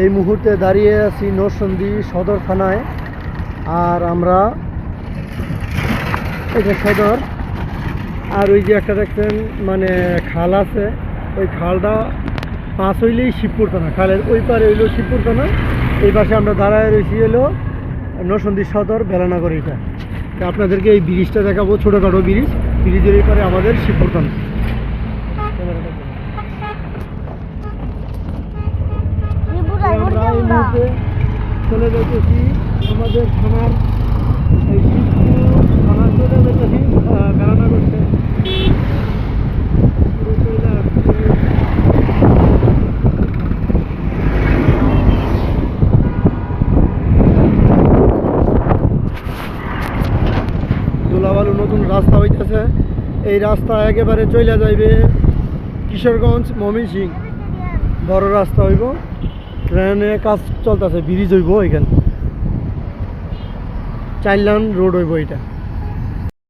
এই মুহূর্তে দাঁড়িয়ে আছি নরসিংদী সদর থানায়। আর আমরা এটা সদর, আর ওই যে একটা দেখছেন মানে খাল আছে, ওই খালটা পাশ হইলেই শিবপুর থানা, খালের ওই পারে হইলেও শিবপুর থানা। এই পাশে আমরা দাঁড়ায় রয়েছি হলো নরসিংদী সদর বেলানগর। এটা আপনাদেরকে এই ব্রিজটা দেখাবো, ছোটোখাটো ব্রিজ, ব্রিজের এই পারে আমাদের শিবপুর থানা। আমরা এই মুহূর্তে চলে যেতেছি আমাদের থানার, এই শিবপুর থানা চলে যেতেছি বেলানগরতে। ধুলাবালু নতুন রাস্তা হইতেছে, এই রাস্তা একেবারে চলে যাইবে কিশোরগঞ্জ ময়মনসিংহ, বড় রাস্তা হইব। ট্রেনে কাজ চলতেছে, ব্রিজ হইব, এখানে 4 লাইন রোড হইব এটা।